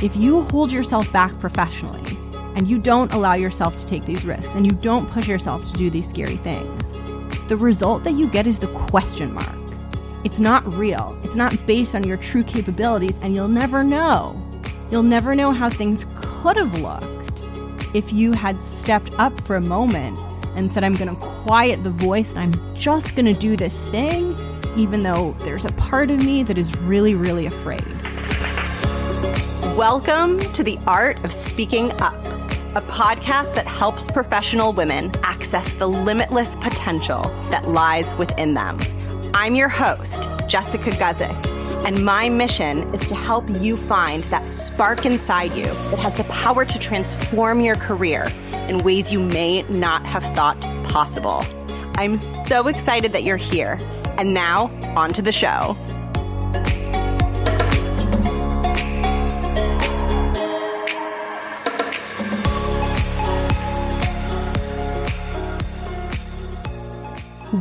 If you hold yourself back professionally and you don't allow yourself to take these risks and you don't push yourself to do these scary things, the result that you get is the question mark. It's not real. It's not based on your true capabilities, and you'll never know. You'll never know how things could have looked if you had stepped up for a moment and said, I'm going to quiet the voice and I'm just going to do this thing, even though there's a part of me that is really, really afraid. Welcome to The Art of Speaking Up, a podcast that helps professional women access the limitless potential that lies within them. I'm your host, Jessica Guzik, and my mission is to help you find that spark inside you that has the power to transform your career in ways you may not have thought possible. I'm so excited that you're here. And now, on to the show.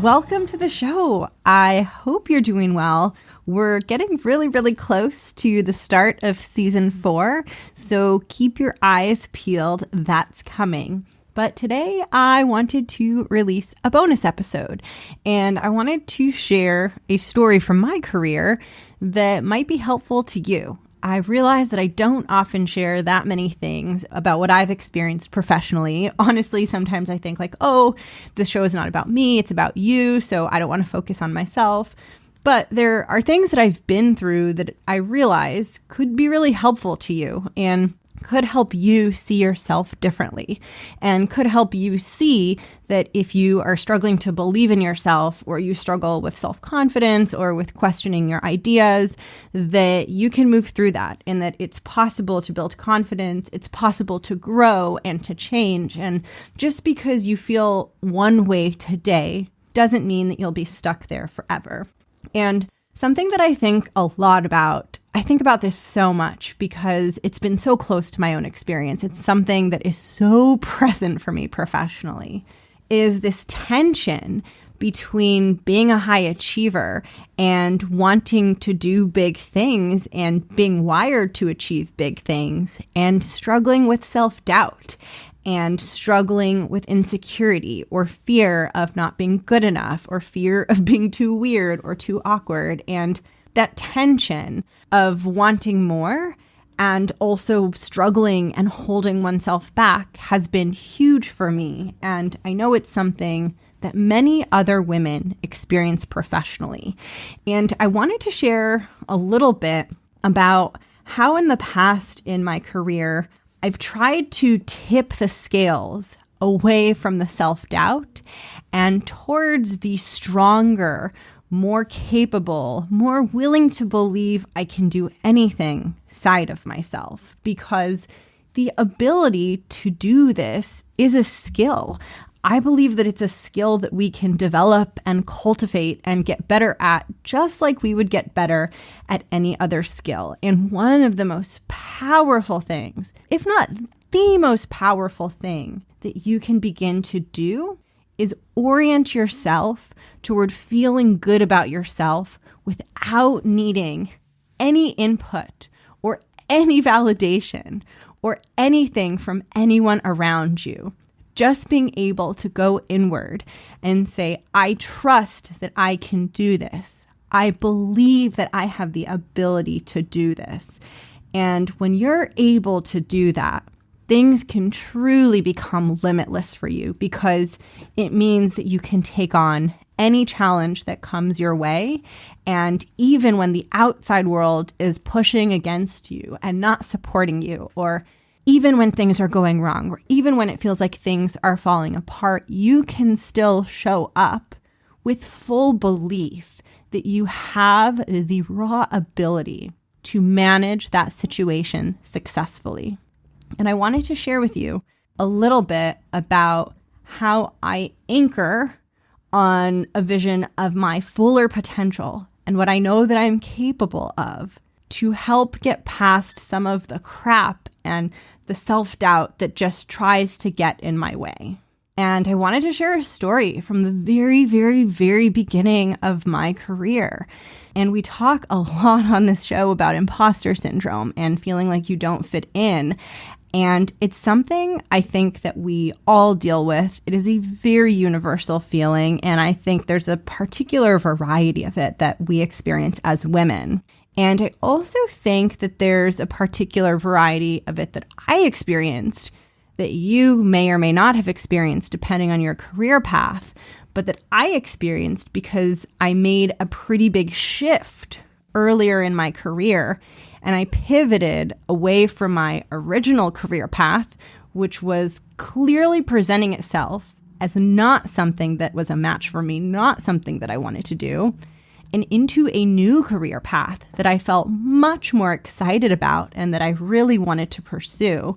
Welcome to the show. I hope you're doing well. We're getting really, really close to the start of season 4, so keep your eyes peeled. That's coming. But today I wanted to release a bonus episode, and I wanted to share a story from my career that might be helpful to you. I've realized that I don't often share that many things about what I've experienced professionally. Honestly, sometimes I think like, oh, this show is not about me, it's about you, so I don't want to focus on myself. But there are things that I've been through that I realize could be really helpful to you and could help you see yourself differently, and could help you see that if you are struggling to believe in yourself, or you struggle with self-confidence or with questioning your ideas, that you can move through that, and that it's possible to build confidence, it's possible to grow and to change. And just because you feel one way today doesn't mean that you'll be stuck there forever. And something that I think a lot about, I think about this so much because it's been so close to my own experience. It's something that is so present for me professionally, is this tension between being a high achiever and wanting to do big things and being wired to achieve big things, and struggling with self-doubt and struggling with insecurity or fear of not being good enough or fear of being too weird or too awkward. And that tension of wanting more and also struggling and holding oneself back has been huge for me. And I know it's something that many other women experience professionally. And I wanted to share a little bit about how in the past in my career, I've tried to tip the scales away from the self-doubt and towards the stronger, more capable, more willing to believe I can do anything side of myself, because the ability to do this is a skill. I believe that it's a skill that we can develop and cultivate and get better at, just like we would get better at any other skill. And one of the most powerful things, if not the most powerful thing that you can begin to do, is orient yourself toward feeling good about yourself without needing any input or any validation or anything from anyone around you. Just being able to go inward and say, I trust that I can do this. I believe that I have the ability to do this. And when you're able to do that, things can truly become limitless for you, because it means that you can take on any challenge that comes your way. And even when the outside world is pushing against you and not supporting you, or even when things are going wrong, or even when it feels like things are falling apart, you can still show up with full belief that you have the raw ability to manage that situation successfully. And I wanted to share with you a little bit about how I anchor on a vision of my fuller potential and what I know that I'm capable of to help get past some of the crap and the self-doubt that just tries to get in my way. And I wanted to share a story from the very, very, very beginning of my career. And we talk a lot on this show about imposter syndrome and feeling like you don't fit in. And it's something I think that we all deal with. It is a very universal feeling, and I think there's a particular variety of it that we experience as women. And I also think that there's a particular variety of it that I experienced that you may or may not have experienced depending on your career path, but that I experienced because I made a pretty big shift earlier in my career. And I pivoted away from my original career path, which was clearly presenting itself as not something that was a match for me, not something that I wanted to do, and into a new career path that I felt much more excited about and that I really wanted to pursue.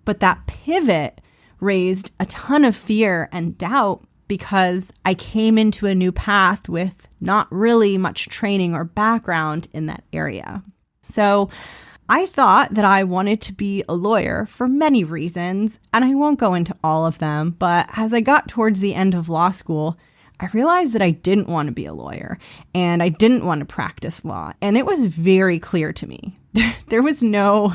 But that pivot raised a ton of fear and doubt because I came into a new path with not really much training or background in that area. So I thought that I wanted to be a lawyer for many reasons, and I won't go into all of them, but as I got towards the end of law school, I realized that I didn't want to be a lawyer, and I didn't want to practice law, and it was very clear to me. There was no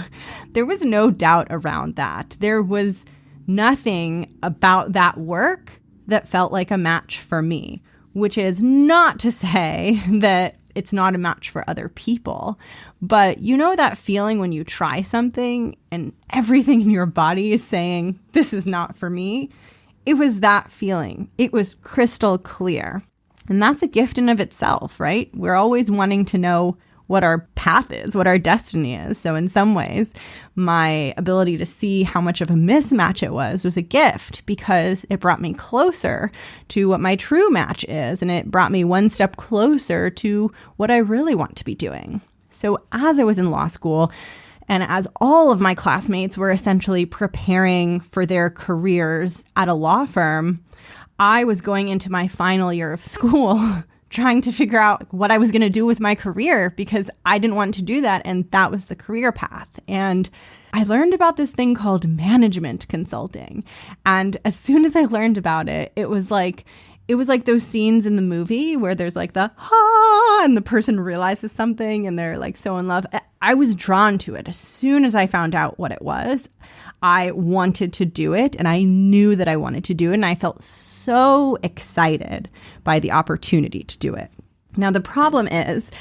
doubt around that. There was nothing about that work that felt like a match for me, which is not to say that it's not a match for other people. But you know that feeling when you try something and everything in your body is saying, this is not for me? It was that feeling. It was crystal clear. And that's a gift in of itself, right? We're always wanting to know what our path is, what our destiny is. So in some ways, my ability to see how much of a mismatch it was a gift because it brought me closer to what my true match is. And it brought me one step closer to what I really want to be doing. So as I was in law school, and as all of my classmates were essentially preparing for their careers at a law firm, I was going into my final year of school trying to figure out what I was going to do with my career because I didn't want to do that. And that was the career path. And I learned about this thing called management consulting. And as soon as I learned about it, it was like those scenes in the movie where there's like the ha and the person realizes something and they're like so in love. I was drawn to it. As soon as I found out what it was, I wanted to do it and I knew that I wanted to do it. And I felt so excited by the opportunity to do it. Now, the problem is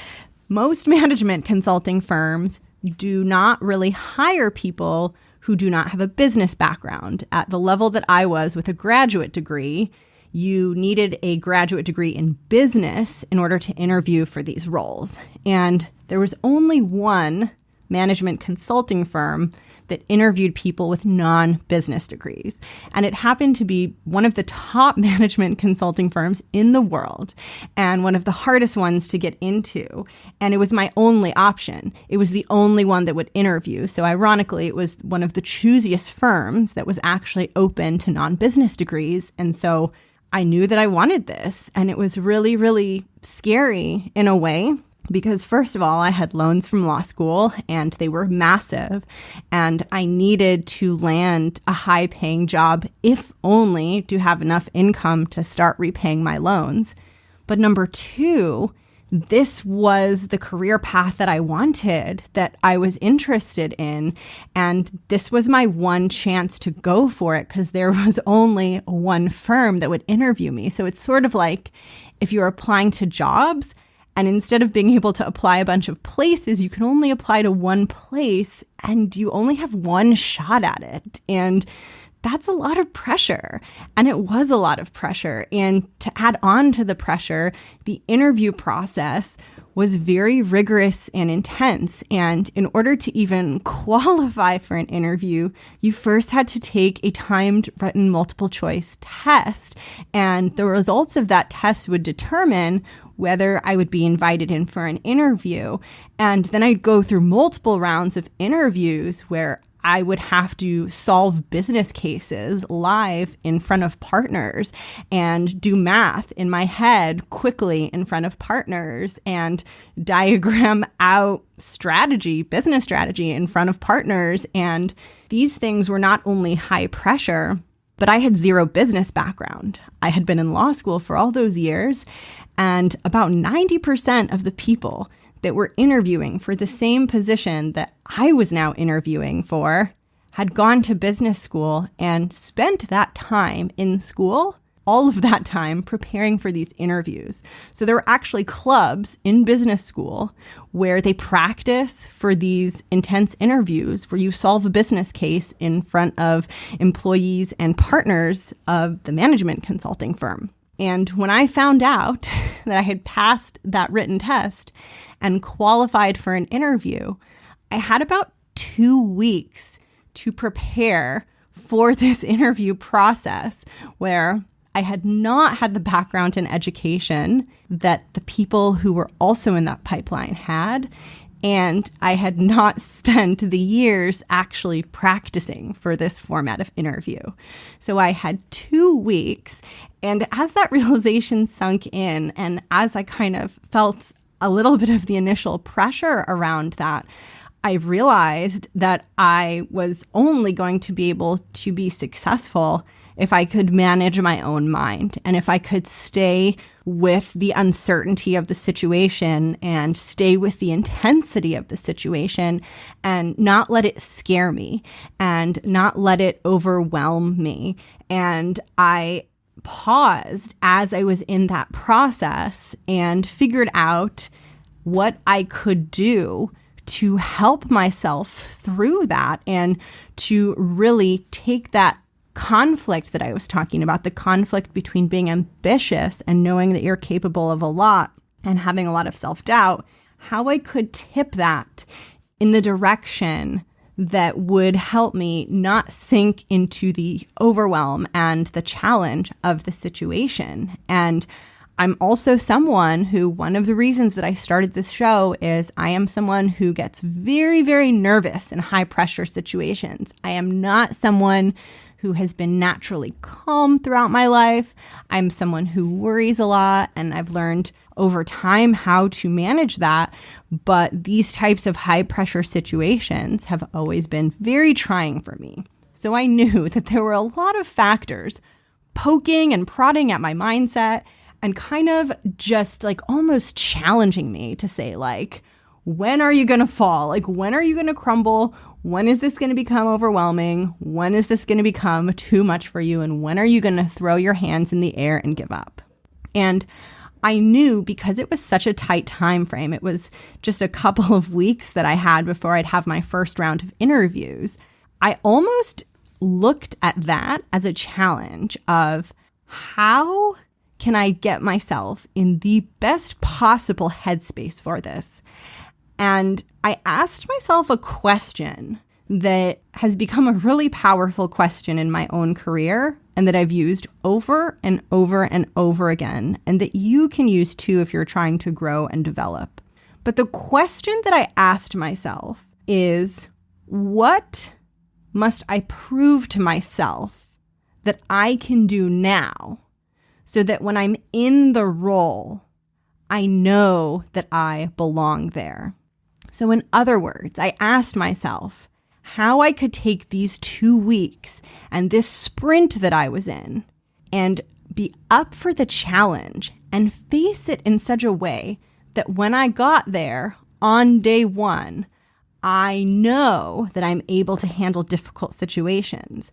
most management consulting firms do not really hire people who do not have a business background. At the level that I was with a graduate degree, you needed a graduate degree in business in order to interview for these roles. And there was only one management consulting firm that interviewed people with non-business degrees. And it happened to be one of the top management consulting firms in the world and one of the hardest ones to get into. And it was my only option. It was the only one that would interview. So ironically, it was one of the choosiest firms that was actually open to non-business degrees. And so I knew that I wanted this. And it was really, really scary in a way. Because first of all, I had loans from law school and they were massive and I needed to land a high paying job, if only to have enough income to start repaying my loans. But number two, this was the career path that I wanted, that I was interested in. And this was my one chance to go for it because there was only one firm that would interview me. So it's sort of like if you're applying to jobs, and instead of being able to apply a bunch of places, you can only apply to one place and you only have one shot at it. And that's a lot of pressure. And it was a lot of pressure. And to add on to the pressure, the interview process was very rigorous and intense. And in order to even qualify for an interview, you first had to take a timed written multiple choice test. And the results of that test would determine whether I would be invited in for an interview. And then I'd go through multiple rounds of interviews where I would have to solve business cases live in front of partners and do math in my head quickly in front of partners and diagram out business strategy in front of partners. And these things were not only high pressure, But I had zero business background. I had been in law school for all those years, and about 90% of the people that were interviewing for the same position that I was now interviewing for had gone to business school and spent that time in school, all of that time preparing for these interviews. So there were actually clubs in business school where they practice for these intense interviews where you solve a business case in front of employees and partners of the management consulting firm. And when I found out that I had passed that written test and qualified for an interview, I had about 2 weeks to prepare for this interview process where I had not had the background in education that the people who were also in that pipeline had, and I had not spent the years actually practicing for this format of interview. So I had 2 weeks, and as that realization sunk in, and as I kind of felt a little bit of the initial pressure around that, I realized that I was only going to be able to be successful if I could manage my own mind and if I could stay with the uncertainty of the situation and stay with the intensity of the situation and not let it scare me and not let it overwhelm me. And I paused as I was in that process and figured out what I could do to help myself through that and to really take that conflict that I was talking about, the conflict between being ambitious and knowing that you're capable of a lot and having a lot of self-doubt, how I could tip that in the direction that would help me not sink into the overwhelm and the challenge of the situation. And I'm also someone who, one of the reasons that I started this show is I am someone who gets very, very nervous in high pressure situations. I am not someone who has been naturally calm throughout my life. I'm someone who worries a lot, and I've learned over time how to manage that. But these types of high pressure situations have always been very trying for me. So I knew that there were a lot of factors poking and prodding at my mindset and kind of just like almost challenging me to say, like, when are you going to fall? Like, when are you going to crumble? When is this going to become overwhelming? When is this going to become too much for you? And when are you going to throw your hands in the air and give up? And I knew, because it was such a tight time frame, it was just a couple of weeks that I had before I'd have my first round of interviews, I almost looked at that as a challenge of how can I get myself in the best possible headspace for this? And I asked myself a question that has become a really powerful question in my own career and that I've used over and over and over again, and that you can use too if you're trying to grow and develop. But the question that I asked myself is, what must I prove to myself that I can do now so that when I'm in the role, I know that I belong there? So in other words, I asked myself how I could take these 2 weeks and this sprint that I was in and be up for the challenge and face it in such a way that when I got there on day one, I know that I'm able to handle difficult situations.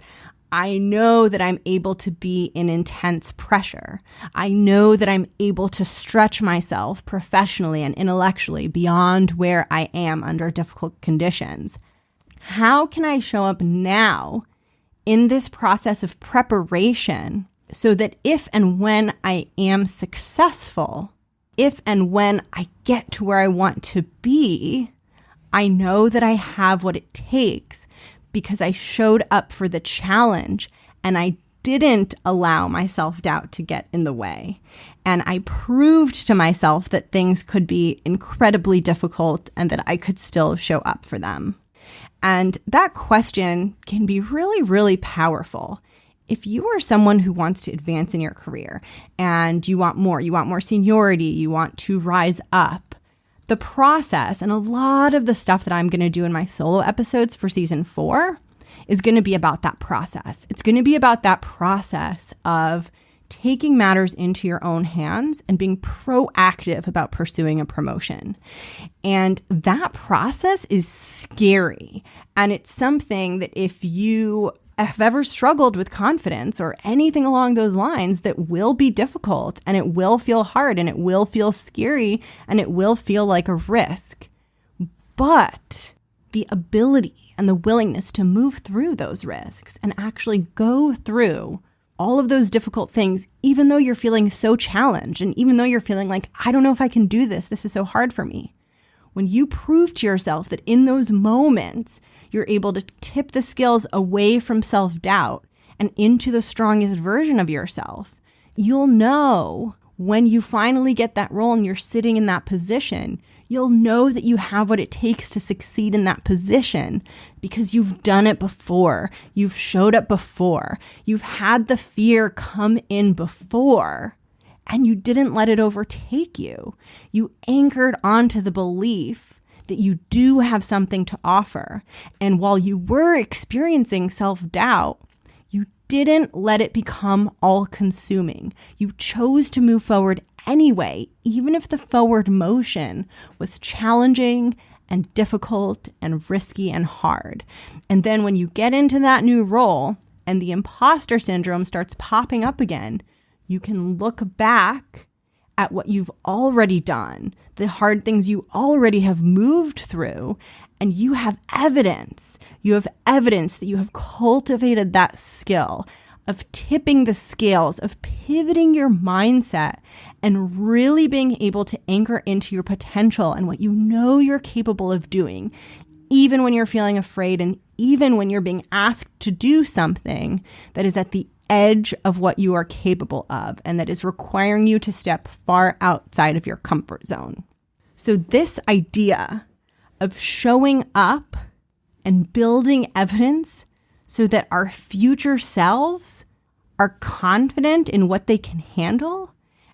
I know that I'm able to be in intense pressure. I know that I'm able to stretch myself professionally and intellectually beyond where I am under difficult conditions. How can I show up now in this process of preparation so that if and when I am successful, if and when I get to where I want to be, I know that I have what it takes because I showed up for the challenge and I didn't allow my self-doubt to get in the way. And I proved to myself that things could be incredibly difficult and that I could still show up for them. And that question can be really, really powerful. If you are someone who wants to advance in your career and you want more seniority, you want to rise up, the process and a lot of the stuff that I'm going to do in my solo episodes for season 4 is going to be about that process. It's going to be about that process of taking matters into your own hands and being proactive about pursuing a promotion. And that process is scary. And it's something that if you have ever struggled with confidence or anything along those lines, that will be difficult and it will feel hard and it will feel scary and it will feel like a risk. But the ability and the willingness to move through those risks and actually go through all of those difficult things, even though you're feeling so challenged and even though you're feeling like, I don't know if I can do this, this is so hard for me. When you prove to yourself that in those moments, you're able to tip the scales away from self-doubt and into the strongest version of yourself, you'll know when you finally get that role and you're sitting in that position, you'll know that you have what it takes to succeed in that position because you've done it before. You've showed up before. You've had the fear come in before, and you didn't let it overtake you. You anchored onto the belief that you do have something to offer. And while you were experiencing self-doubt, you didn't let it become all-consuming. You chose to move forward anyway, even if the forward motion was challenging and difficult and risky and hard. And then when you get into that new role and the imposter syndrome starts popping up again, you can look back at what you've already done, the hard things you already have moved through, and you have evidence. You have evidence that you have cultivated that skill of tipping the scales, of pivoting your mindset and really being able to anchor into your potential and what you know you're capable of doing, even when you're feeling afraid and even when you're being asked to do something that is at the edge of what you are capable of and that is requiring you to step far outside of your comfort zone. So this idea of showing up and building evidence so that our future selves are confident in what they can handle,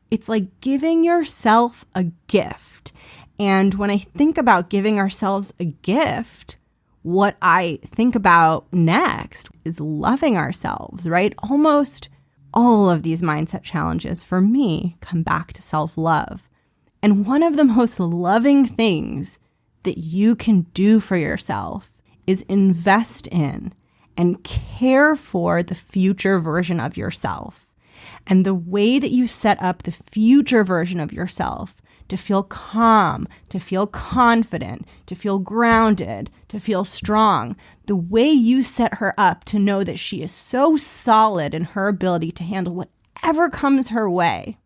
it's like giving yourself a gift. And when I think about giving ourselves a gift, what I think about next is loving ourselves, right? Almost all of these mindset challenges for me come back to self-love. And one of the most loving things that you can do for yourself is invest in and care for the future version of yourself. And the way that you set up the future version of yourself to feel calm, to feel confident, to feel grounded, to feel strong, the way you set her up to know that she is so solid in her ability to handle whatever comes her way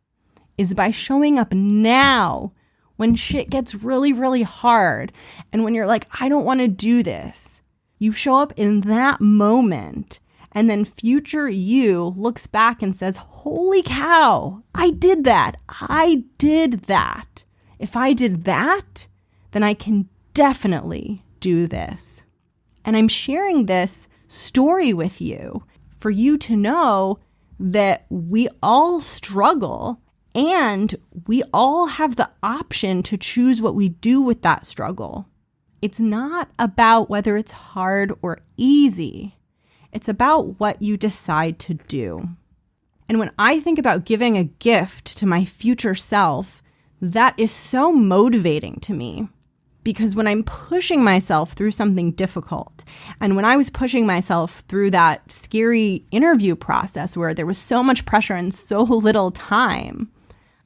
is by showing up now when shit gets really, really hard. And when you're like, I don't want to do this. You show up in that moment, and then future you looks back and says, holy cow, I did that. I did that. If I did that, then I can definitely do this. And I'm sharing this story with you for you to know that we all struggle and we all have the option to choose what we do with that struggle. It's not about whether it's hard or easy. It's about what you decide to do. And when I think about giving a gift to my future self, that is so motivating to me. Because when I'm pushing myself through something difficult, and when I was pushing myself through that scary interview process where there was so much pressure and so little time,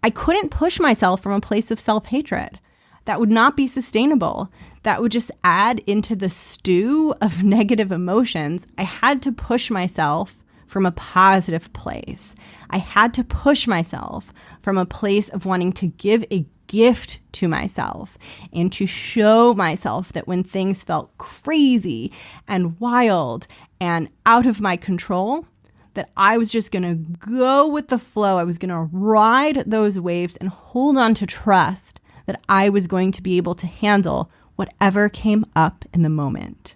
I couldn't push myself from a place of self-hatred. That would not be sustainable. That would just add into the stew of negative emotions. I had to push myself from a positive place. I had to push myself from a place of wanting to give a gift to myself and to show myself that when things felt crazy and wild and out of my control, that I was just going to go with the flow. I was going to ride those waves and hold on to trust that I was going to be able to handle whatever came up in the moment.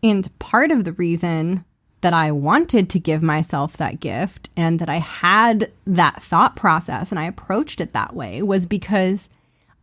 And part of the reason that I wanted to give myself that gift and that I had that thought process and I approached it that way was because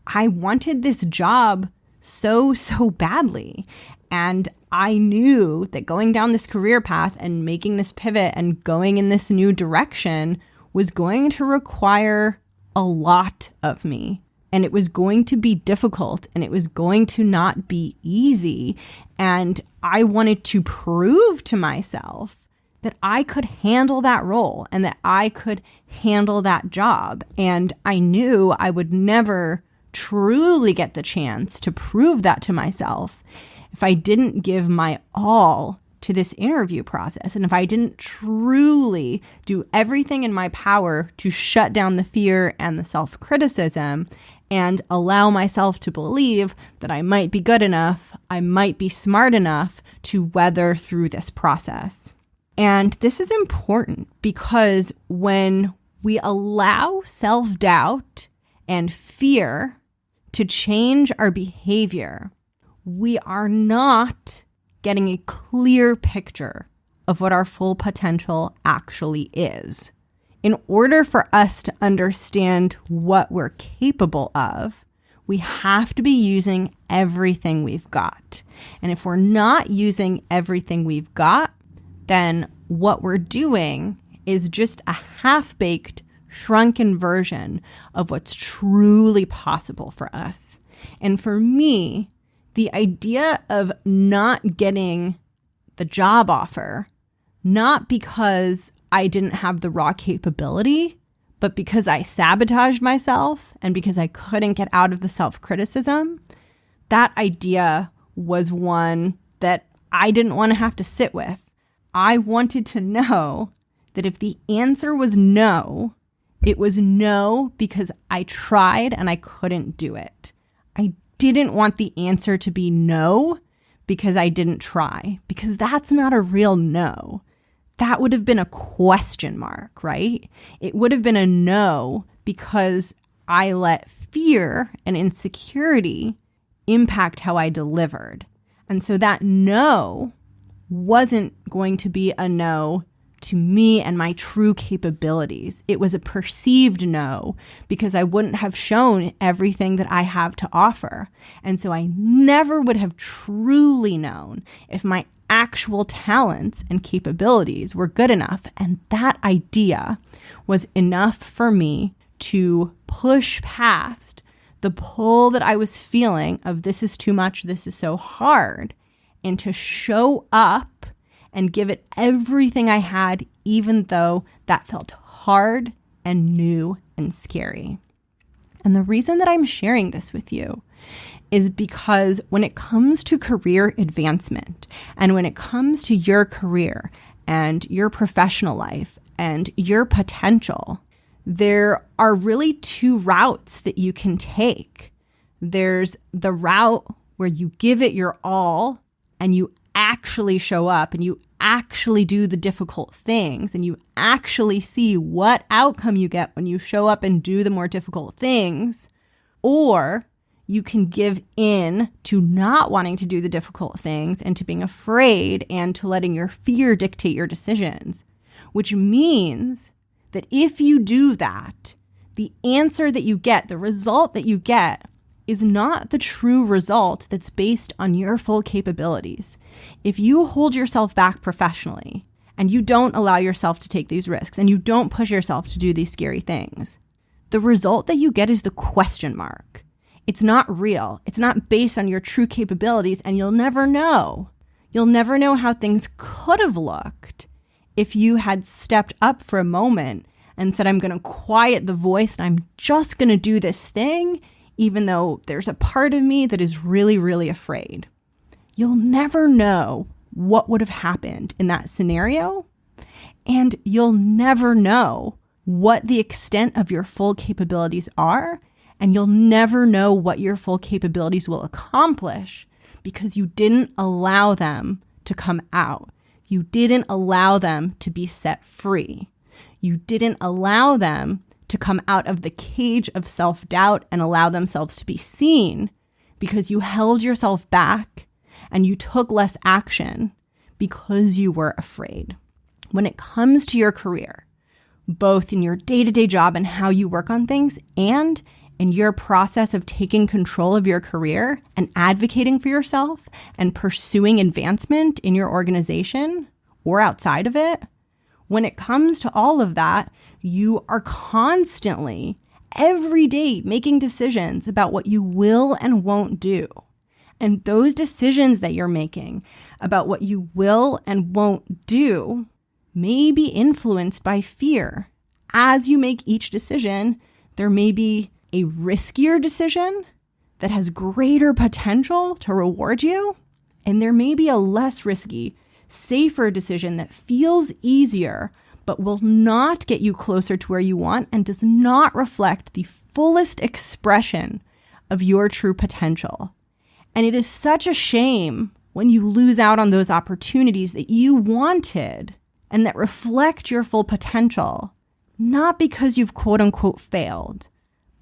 I wanted this job so badly. And I knew that going down this career path and making this pivot and going in this new direction was going to require a lot of me. And it was going to be difficult, and it was going to not be easy. And I wanted to prove to myself that I could handle that role and that I could handle that job. And I knew I would never truly get the chance to prove that to myself if I didn't give my all to this interview process. And if I didn't truly do everything in my power to shut down the fear and the self-criticism and allow myself to believe that I might be good enough, I might be smart enough to weather through this process. And this is important because when we allow self-doubt and fear to change our behavior, we are not getting a clear picture of what our full potential actually is. In order for us to understand what we're capable of, we have to be using everything we've got. And if we're not using everything we've got, then what we're doing is just a half-baked, shrunken version of what's truly possible for us. And for me, the idea of not getting the job offer, not because I didn't have the raw capability, but because I sabotaged myself and because I couldn't get out of the self-criticism, that idea was one that I didn't want to have to sit with. I wanted to know that if the answer was no, it was no because I tried and I couldn't do it. I didn't want the answer to be no because I didn't try, because that's not a real no. That would have been a question mark, right? It would have been a no because I let fear and insecurity impact how I delivered. And so that no wasn't going to be a no to me and my true capabilities. It was a perceived no because I wouldn't have shown everything that I have to offer. And so I never would have truly known if my actual talents and capabilities were good enough. And that idea was enough for me to push past the pull that I was feeling of this is too much, this is so hard, and to show up and give it everything I had, even though that felt hard and new and scary. And the reason that I'm sharing this with you is because when it comes to career advancement and when it comes to your career and your professional life and your potential, there are really two routes that you can take. There's the route where you give it your all and you actually show up and you actually do the difficult things and you actually see what outcome you get when you show up and do the more difficult things. Or you can give in to not wanting to do the difficult things and to being afraid and to letting your fear dictate your decisions, which means that if you do that, the answer that you get, the result that you get, is not the true result that's based on your full capabilities. If you hold yourself back professionally and you don't allow yourself to take these risks and you don't push yourself to do these scary things, the result that you get is the question mark. It's not real. It's not based on your true capabilities, and you'll never know. You'll never know how things could have looked if you had stepped up for a moment and said, I'm going to quiet the voice and I'm just going to do this thing, even though there's a part of me that is really, really afraid. You'll never know what would have happened in that scenario, and you'll never know what the extent of your full capabilities are, and you'll never know what your full capabilities will accomplish because you didn't allow them to come out. You didn't allow them to be set free. You didn't allow them to come out of the cage of self-doubt and allow themselves to be seen because you held yourself back and you took less action because you were afraid. When it comes to your career, both in your day-to-day job and how you work on things and in your process of taking control of your career and advocating for yourself and pursuing advancement in your organization or outside of it, when it comes to all of that, you are constantly, every day, making decisions about what you will and won't do. And those decisions that you're making about what you will and won't do may be influenced by fear. As you make each decision, there may be a riskier decision that has greater potential to reward you, and there may be a less risky, safer decision that feels easier but will not get you closer to where you want and does not reflect the fullest expression of your true potential. And it is such a shame when you lose out on those opportunities that you wanted and that reflect your full potential, not because you've quote unquote failed,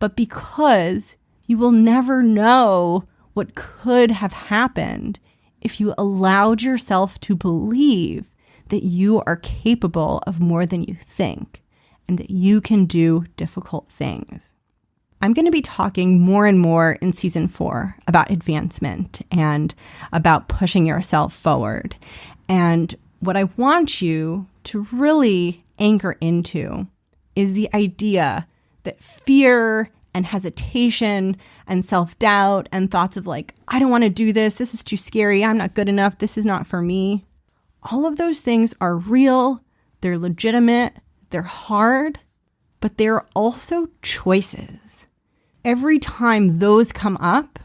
but because you will never know what could have happened if you allowed yourself to believe that you are capable of more than you think and that you can do difficult things. I'm going to be talking more and more in season 4 about advancement and about pushing yourself forward. And what I want you to really anchor into is the idea that fear and hesitation and self-doubt and thoughts of like, I don't want to do this. This is too scary. I'm not good enough. This is not for me. All of those things are real. They're legitimate. They're hard, but they're also choices. Every time those come up,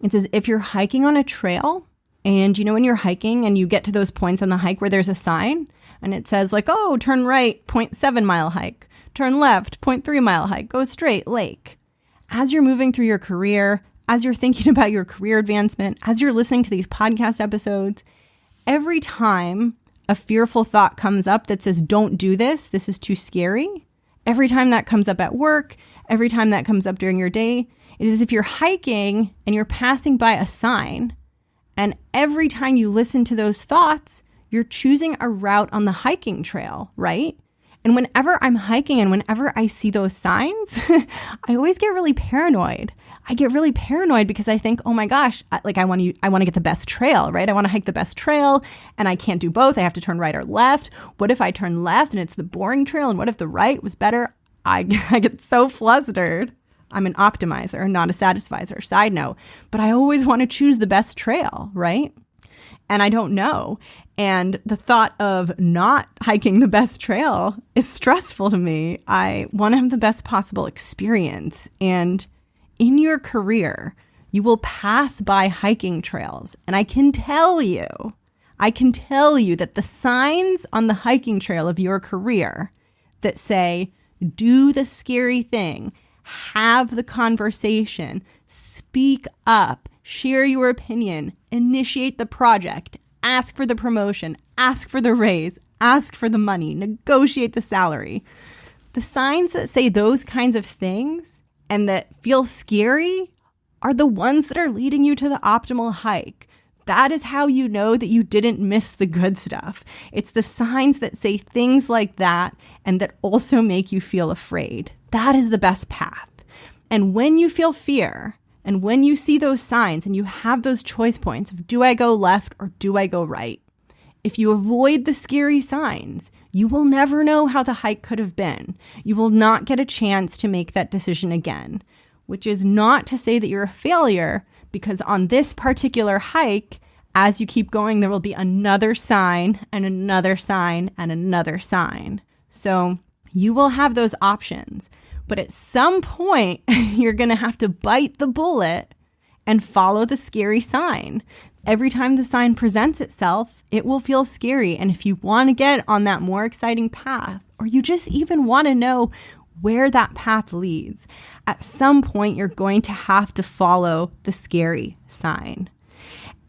it's as if you're hiking on a trail and when you're hiking and you get to those points on the hike where there's a sign and it says like, oh, turn right, 0.7 mile hike, turn left, 0.3 mile hike, go straight, lake. As you're moving through your career, as you're thinking about your career advancement, as you're listening to these podcast episodes, every time a fearful thought comes up that says, don't do this, this is too scary, every time that comes up at work, every time that comes up during your day, it is as if you're hiking and you're passing by a sign. And every time you listen to those thoughts, you're choosing a route on the hiking trail, right? And whenever I'm hiking and whenever I see those signs, I always get really paranoid. I get really paranoid because I think, oh my gosh, I want to get the best trail, right? I want to hike the best trail and I can't do both. I have to turn right or left. What if I turn left and it's the boring trail? And what if the right was better? I get so flustered. I'm an optimizer, not a satisfizer. Side note, but I always want to choose the best trail, right? And I don't know. And the thought of not hiking the best trail is stressful to me. I want to have the best possible experience. And in your career, you will pass by hiking trails. And I can tell you that the signs on the hiking trail of your career that say, do the scary thing, have the conversation, speak up, share your opinion, initiate the project, ask for the promotion, ask for the raise, ask for the money, negotiate the salary. The signs that say those kinds of things and that feel scary are the ones that are leading you to the optimal hike. That is how you know that you didn't miss the good stuff. It's the signs that say things like that and that also make you feel afraid. That is the best path. And when you feel fear and when you see those signs and you have those choice points of do I go left or do I go right? If you avoid the scary signs, you will never know how the hike could have been. You will not get a chance to make that decision again, which is not to say that you're a failure, because on this particular hike, as you keep going, there will be another sign and another sign and another sign. So you will have those options. But at some point, you're going to have to bite the bullet and follow the scary sign. Every time the sign presents itself, it will feel scary. And if you want to get on that more exciting path, or you just even want to know where that path leads, at some point, you're going to have to follow the scary sign.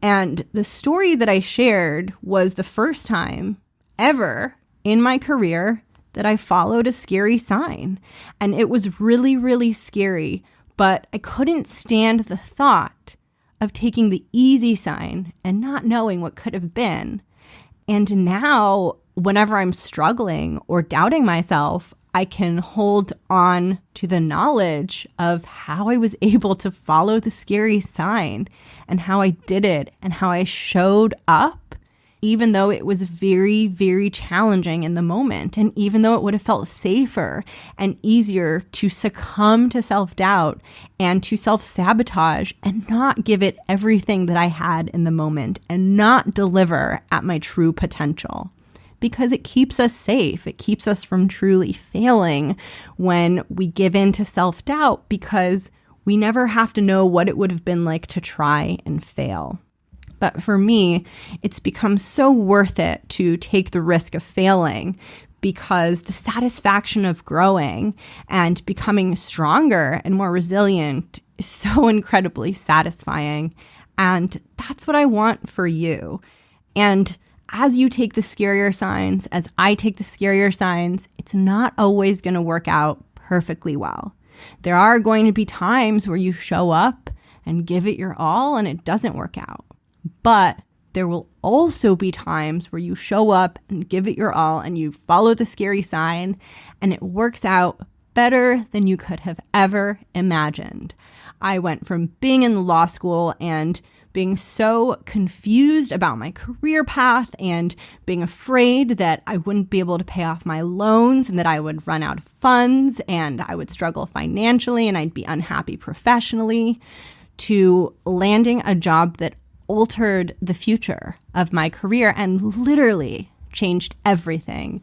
And the story that I shared was the first time ever in my career that I followed a scary sign. And it was really, really scary, but I couldn't stand the thought of taking the easy sign and not knowing what could have been. And now, whenever I'm struggling or doubting myself, I can hold on to the knowledge of how I was able to follow the scary sign and how I did it and how I showed up, even though it was very, very challenging in the moment. And even though it would have felt safer and easier to succumb to self-doubt and to self-sabotage and not give it everything that I had in the moment and not deliver at my true potential. Because it keeps us safe. It keeps us from truly failing when we give in to self-doubt, because we never have to know what it would have been like to try and fail. But for me, it's become so worth it to take the risk of failing, because the satisfaction of growing and becoming stronger and more resilient is so incredibly satisfying. And that's what I want for you. And as you take the scarier signs, as I take the scarier signs, it's not always going to work out perfectly well. There are going to be times where you show up and give it your all and it doesn't work out. But there will also be times where you show up and give it your all and you follow the scary sign and it works out better than you could have ever imagined. I went from being in law school and being so confused about my career path and being afraid that I wouldn't be able to pay off my loans and that I would run out of funds and I would struggle financially and I'd be unhappy professionally, to landing a job that altered the future of my career and literally changed everything.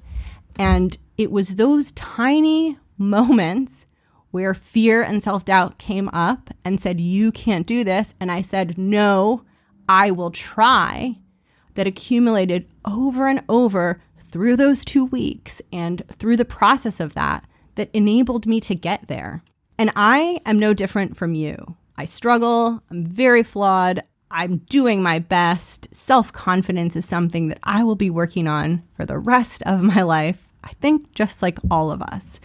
And it was those tiny moments where fear and self-doubt came up and said, you can't do this. And I said, no, I will try, that accumulated over and over through those 2 weeks and through the process of that enabled me to get there. And I am no different from you. I struggle. I'm very flawed. I'm doing my best. Self-confidence is something that I will be working on for the rest of my life. I think just like all of us.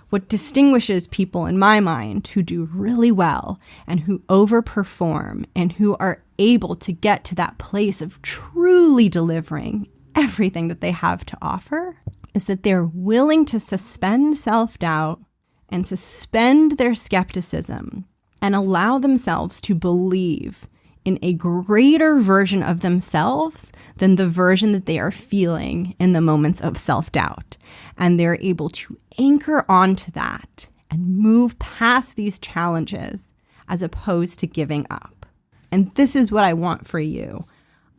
What distinguishes people in my mind who do really well and who overperform and who are able to get to that place of truly delivering everything that they have to offer is that they're willing to suspend self-doubt and suspend their skepticism and allow themselves to believe in a greater version of themselves than the version that they are feeling in the moments of self-doubt. And they're able to anchor onto that and move past these challenges as opposed to giving up. And this is what I want for you.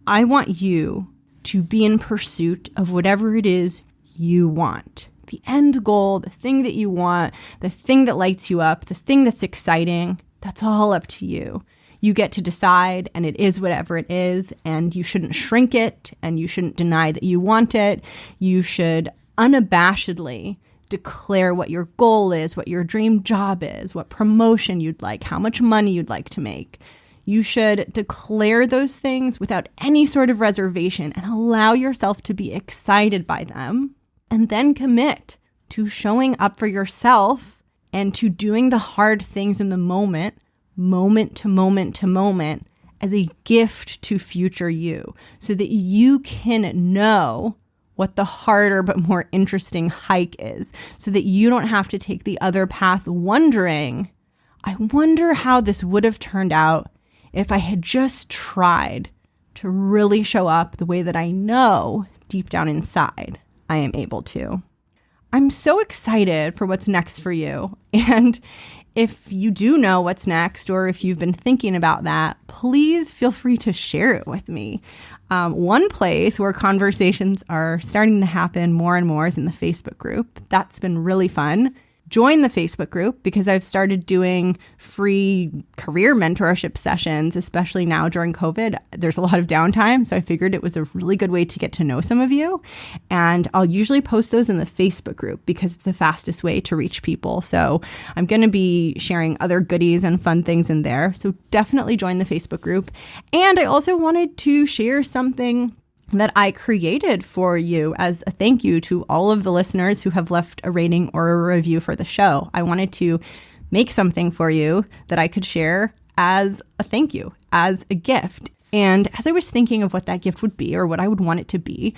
I want you to be in pursuit of whatever it is you want. The end goal, the thing that you want, the thing that lights you up, the thing that's exciting, that's all up to you. You get to decide, and it is whatever it is, and you shouldn't shrink it, and you shouldn't deny that you want it. You should unabashedly declare what your goal is, what your dream job is, what promotion you'd like, how much money you'd like to make. You should declare those things without any sort of reservation and allow yourself to be excited by them, and then commit to showing up for yourself and to doing the hard things in the moment to moment to moment, as a gift to future you, so that you can know what the harder but more interesting hike is, so that you don't have to take the other path wondering, I wonder how this would have turned out if I had just tried to really show up the way that I know deep down inside I am able to. I'm so excited for what's next for you. And if you do know what's next, or if you've been thinking about that, please feel free to share it with me. One place where conversations are starting to happen more and more is in the Facebook group. That's been really fun. Join the Facebook group because I've started doing free career mentorship sessions, especially now during COVID. There's a lot of downtime, so I figured it was a really good way to get to know some of you. And I'll usually post those in the Facebook group because it's the fastest way to reach people. So I'm going to be sharing other goodies and fun things in there. So definitely join the Facebook group. And I also wanted to share something that I created for you as a thank you to all of the listeners who have left a rating or a review for the show. I wanted to make something for you that I could share as a thank you, as a gift. And as I was thinking of what that gift would be or what I would want it to be,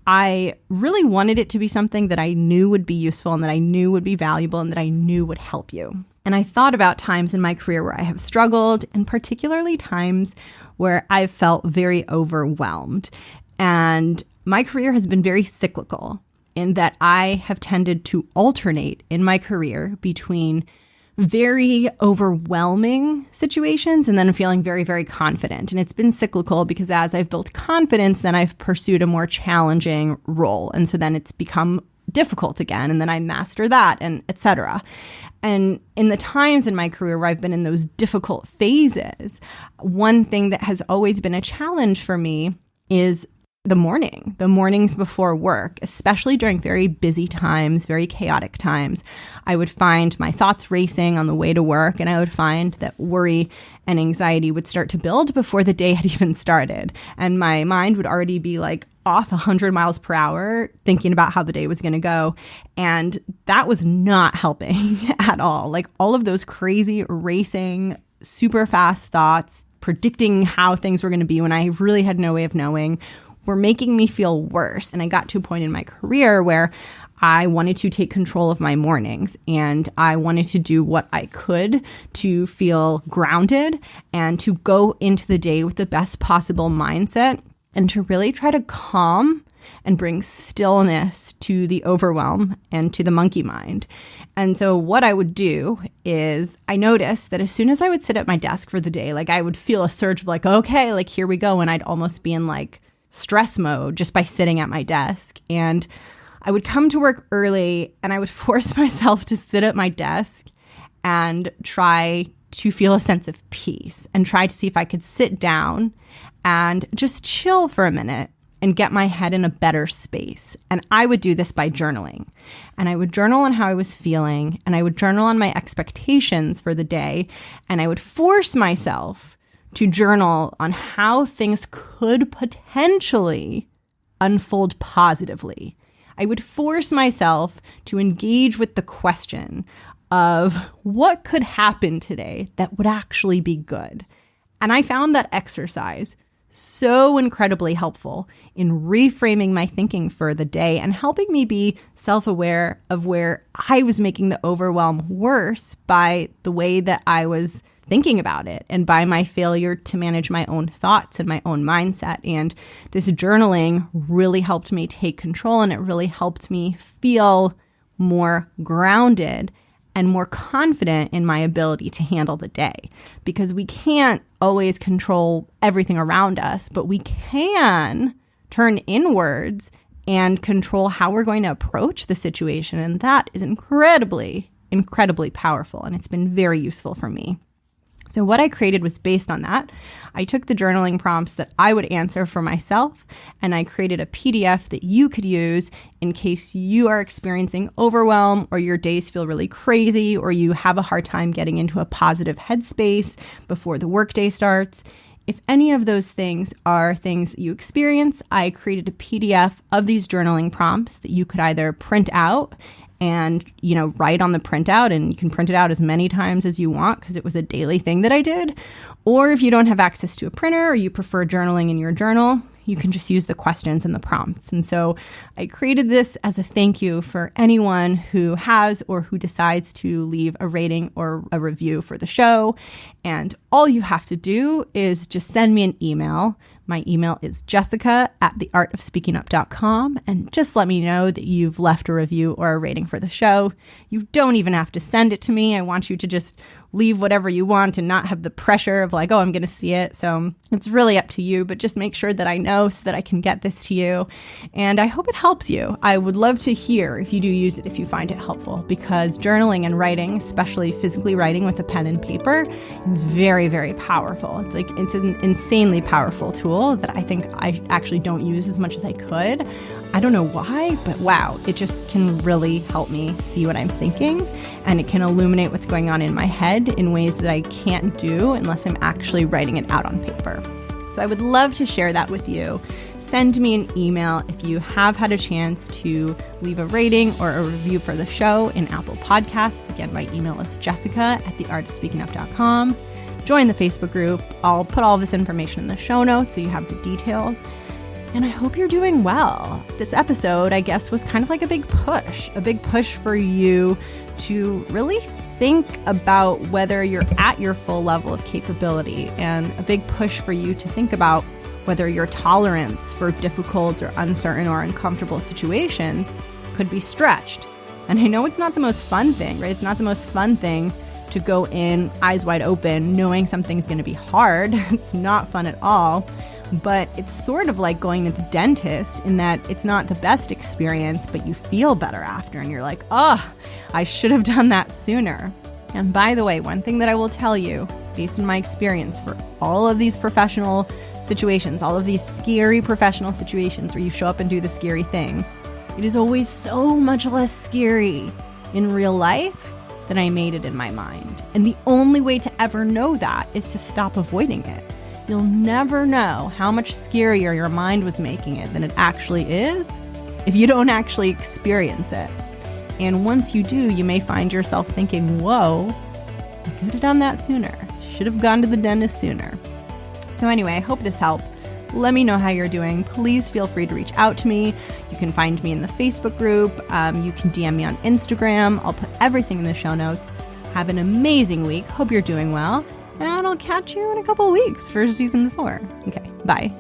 I really wanted it to be something that I knew would be useful and that I knew would be valuable and that I knew would help you. And I thought about times in my career where I have struggled, and particularly times where I've felt very overwhelmed. And my career has been very cyclical in that I have tended to alternate in my career between very overwhelming situations and then feeling very, very confident. And it's been cyclical because as I've built confidence, then I've pursued a more challenging role. And so then it's become difficult again. And then I master that, and etc. And in the times in my career where I've been in those difficult phases, one thing that has always been a challenge for me is the mornings before work, especially during very busy times, very chaotic times. I would find my thoughts racing on the way to work, and I would find that worry and anxiety would start to build before the day had even started. And my mind would already be like off 100 miles per hour thinking about how the day was going to go. And that was not helping at all. Like all of those crazy racing, super fast thoughts, predicting how things were going to be when I really had no way of knowing, were making me feel worse. And I got to a point in my career where I wanted to take control of my mornings, and I wanted to do what I could to feel grounded and to go into the day with the best possible mindset and to really try to calm and bring stillness to the overwhelm and to the monkey mind. And so what I would do is I noticed that as soon as I would sit at my desk for the day, like I would feel a surge of like, okay, like here we go. And I'd almost be in like stress mode just by sitting at my desk. And I would come to work early and I would force myself to sit at my desk and try to feel a sense of peace and try to see if I could sit down and just chill for a minute and get my head in a better space. And I would do this by journaling. And I would journal on how I was feeling, and I would journal on my expectations for the day, and I would force myself to journal on how things could potentially unfold positively. I would force myself to engage with the question of what could happen today that would actually be good. And I found that exercise so incredibly helpful in reframing my thinking for the day and helping me be self-aware of where I was making the overwhelm worse by the way that I was thinking about it and by my failure to manage my own thoughts and my own mindset. And this journaling really helped me take control, and it really helped me feel more grounded and more confident in my ability to handle the day. Because we can't always control everything around us, but we can turn inwards and control how we're going to approach the situation. And that is incredibly, incredibly powerful. And it's been very useful for me. So what I created was based on that. I took the journaling prompts that I would answer for myself, and I created a PDF that you could use in case you are experiencing overwhelm, or your days feel really crazy, or you have a hard time getting into a positive headspace before the workday starts. If any of those things are things that you experience, I created a PDF of these journaling prompts that you could either print out and, write on the printout, and you can print it out as many times as you want because it was a daily thing that I did. Or if you don't have access to a printer or you prefer journaling in your journal, you can just use the questions and the prompts. And so I created this as a thank you for anyone who has or who decides to leave a rating or a review for the show. And all you have to do is just send me an email. My email is jessica@theartofspeakingup.com, and just let me know that you've left a review or a rating for the show. You don't even have to send it to me. I want you to just leave whatever you want and not have the pressure of like, oh, I'm going to see it. So it's really up to you, but just make sure that I know so that I can get this to you. And I hope it helps you. I would love to hear if you do use it, if you find it helpful, because journaling and writing, especially physically writing with a pen and paper, is very, very powerful. It's an insanely powerful tool that I think I actually don't use as much as I could. I don't know why, but wow, it just can really help me see what I'm thinking, and it can illuminate what's going on in my head in ways that I can't do unless I'm actually writing it out on paper. So I would love to share that with you. Send me an email if you have had a chance to leave a rating or a review for the show in Apple Podcasts. Again, my email is jessica@theartofspeakingup.com. join the Facebook group. I'll put all this information in the show notes so you have the details. And I hope you're doing well. This episode, I guess, was kind of like a big push for you to really think about whether you're at your full level of capability, and a big push for you to think about whether your tolerance for difficult or uncertain or uncomfortable situations could be stretched. And I know it's not the most fun thing, right? It's not the most fun thing to go in eyes wide open, knowing something's going to be hard. It's not fun at all. But it's sort of like going to the dentist in that it's not the best experience, but you feel better after. And you're like, oh, I should have done that sooner. And by the way, one thing that I will tell you, based on my experience for all of these professional situations, all of these scary professional situations where you show up and do the scary thing, it is always so much less scary in real life than I made it in my mind. And the only way to ever know that is to stop avoiding it. You'll never know how much scarier your mind was making it than it actually is if you don't actually experience it. And once you do, you may find yourself thinking, whoa, I could have done that sooner. Should have gone to the dentist sooner. So anyway, I hope this helps. Let me know how you're doing. Please feel free to reach out to me. You can find me in the Facebook group. You can DM me on Instagram. I'll put everything in the show notes. Have an amazing week. Hope you're doing well. And I'll catch you in a couple of weeks for season 4. Okay, bye.